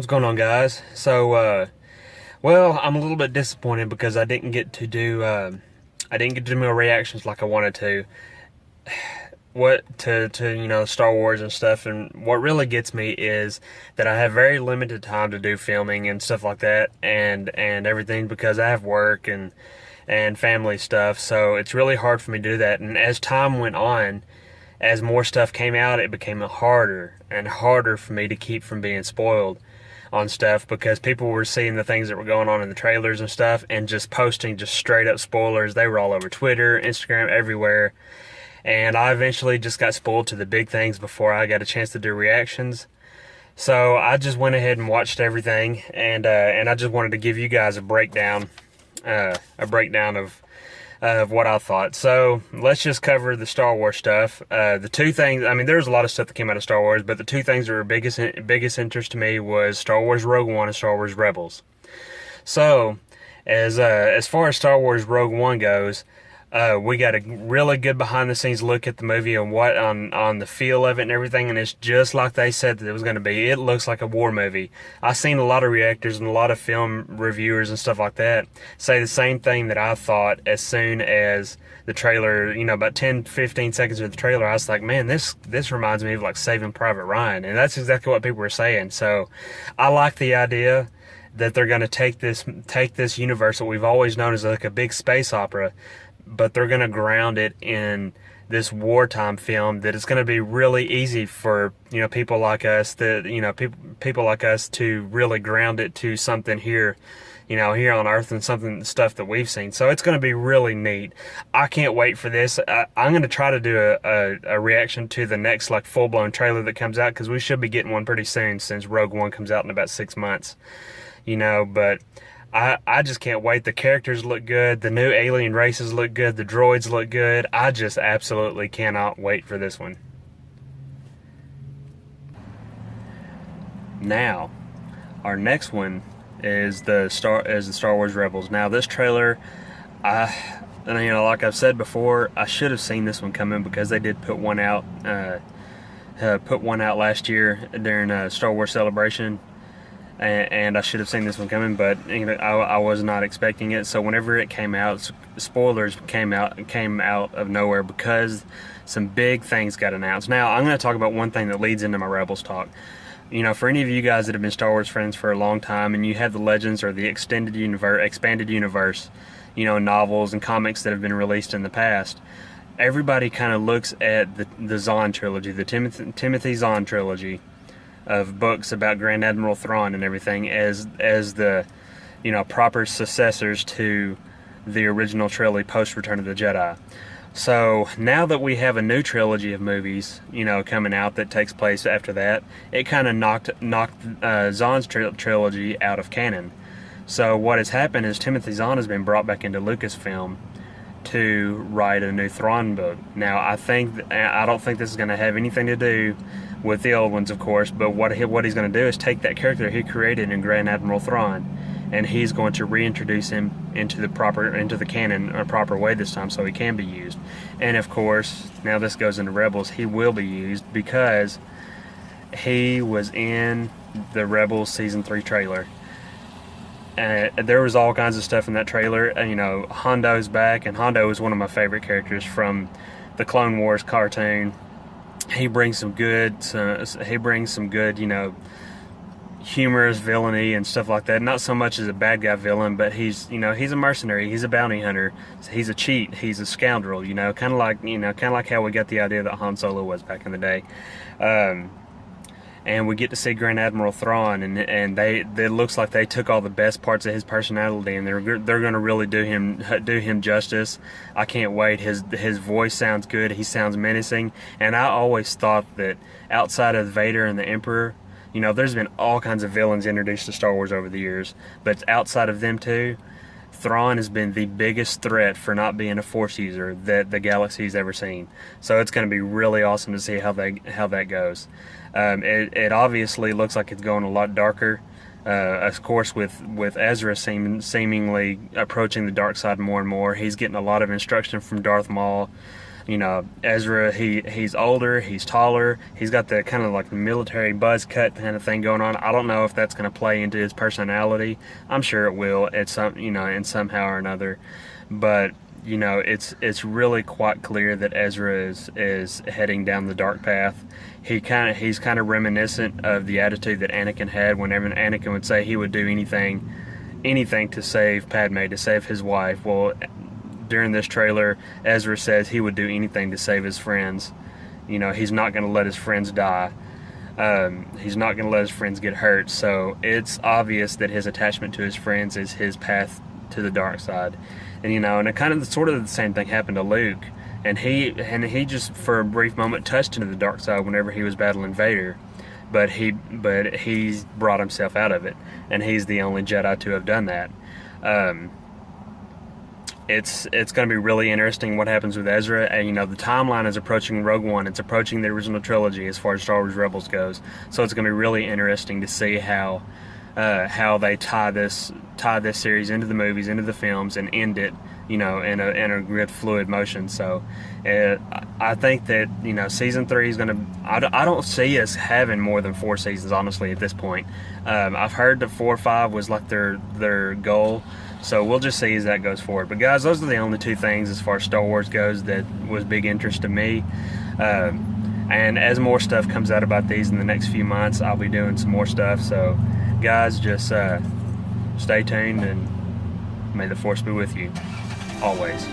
What's going on, guys? Well, I'm a little bit disappointed because I didn't get to do my reactions like I wanted to. Star Wars and stuff. And what really gets me is that I have very limited time to do filming and stuff like that, and everything because I have work and family stuff. So it's really hard for me to do that. And as time went on, as more stuff came out, it became harder and harder for me to keep from being spoiled on stuff because people were seeing the things that were going on in the trailers and stuff and just posting just straight up spoilers. They were all over Twitter, Instagram, everywhere. And I eventually just got spoiled to the big things before I got a chance to do reactions. So I just went ahead and watched everything, and I just wanted to give you guys a breakdown of what I thought. So let's just cover the Star Wars stuff. The two things, I mean, there's a lot of stuff that came out of Star Wars, but the two things that were biggest interest to me was Star Wars Rogue One and Star Wars Rebels. So as far as Star Wars Rogue One goes, we got a really good behind the scenes look at the movie and what on the feel of it and everything, and it's just like they said that it was going to be. It looks like a war movie. I've seen a lot of reactors and a lot of film reviewers and stuff like that say the same thing that I thought as soon as the trailer, about 10-15 seconds of the trailer. I was like, man, this reminds me of like Saving Private Ryan, and that's exactly what people were saying. So I like the idea that they're going to take this universe that we've always known as like a big space opera, but they're going to ground it in this wartime film that is going to be really easy for people like us people like us to really ground it to something here here on Earth and stuff that we've seen. So it's going to be really neat. I can't wait for this. I'm going to try to do a reaction to the next like full-blown trailer that comes out, because we should be getting one pretty soon since Rogue One comes out in about 6 months. But I just can't wait. The characters look good. The new alien races look good. The droids look good. I just absolutely cannot wait for this one. Now, our next one is the Star Wars Rebels. Now, this trailer, like I've said before, I should have seen this one coming because they did put one out last year during a Star Wars Celebration. And I should have seen this one coming, but I was not expecting it. So whenever it came out, spoilers came out of nowhere because some big things got announced. Now I'm going to talk about one thing that leads into my Rebels talk. For any of you guys that have been Star Wars friends for a long time, and you have the Legends or the expanded universe, novels and comics that have been released in the past, everybody kind of looks at the Zahn trilogy, the Timothy Zahn trilogy of books about Grand Admiral Thrawn and everything as the proper successors to the original trilogy post Return of the Jedi. So now that we have a new trilogy of movies coming out that takes place after that, it kind of knocked Zahn's trilogy out of canon. So what has happened is Timothy Zahn has been brought back into Lucasfilm to write a new Thrawn book. Now I don't think this is going to have anything to do with the old ones, of course, but what he's going to do is take that character he created in Grand Admiral Thrawn, and he's going to reintroduce him into the canon in a proper way this time, so he can be used. And of course, now this goes into Rebels, he will be used because he was in the Rebels Season 3 trailer. There was all kinds of stuff in that trailer. Hondo's back, and Hondo is one of my favorite characters from the Clone Wars cartoon. He brings some good, humorous villainy and stuff like that. Not so much as a bad guy villain, but he's a mercenary. He's a bounty hunter. He's a cheat. He's a scoundrel. Kind of like how we got the idea that Han Solo was back in the day. And we get to see Grand Admiral Thrawn, and it looks like they took all the best parts of his personality, and they're going to really do him justice. I can't wait. His voice sounds good. He sounds menacing, and I always thought that outside of Vader and the Emperor, there's been all kinds of villains introduced to Star Wars over the years, but outside of them two, Thrawn has been the biggest threat for not being a Force user that the galaxy's ever seen. So it's going to be really awesome to see how that goes. It obviously looks like it's going a lot darker. Of course, with Ezra seemingly approaching the dark side more and more, he's getting a lot of instruction from Darth Maul. You know, Ezra, he's older, he's taller, he's got the kind of like military buzz cut kind of thing going on. I don't know if that's going to play into his personality. I'm sure it will at some, you know, in somehow or another. But you know, it's really quite clear that Ezra is heading down the dark path. He's kind of reminiscent of the attitude that Anakin had whenever Anakin would say he would do anything to save Padme, to save his wife. Well, during this trailer, Ezra says he would do anything to save his friends. You know, he's not going to let his friends die. He's not going to let his friends get hurt. So it's obvious that his attachment to his friends is his path to the dark side. And you know, and it kind of sort of the same thing happened to Luke. And he just for a brief moment touched into the dark side whenever he was battling Vader. But he's brought himself out of it, and he's the only Jedi to have done that. It's going to be really interesting what happens with Ezra. And you know, the timeline is approaching Rogue One. It's approaching the original trilogy as far as Star Wars Rebels goes. So it's going to be really interesting to see how they tie this series into the movies, into the films, and end it, you know, in a good fluid motion. So I think that, you know, season 3 is going to, I don't see us having more than 4 seasons, honestly, at this point. I've heard that 4 or 5 was like their goal, so we'll just see as that goes forward. But guys, those are the only 2 things as far as Star Wars goes that was big interest to me. And as more stuff comes out about these in the next few months, I'll be doing some more stuff. So guys, just stay tuned, and may the Force be with you always.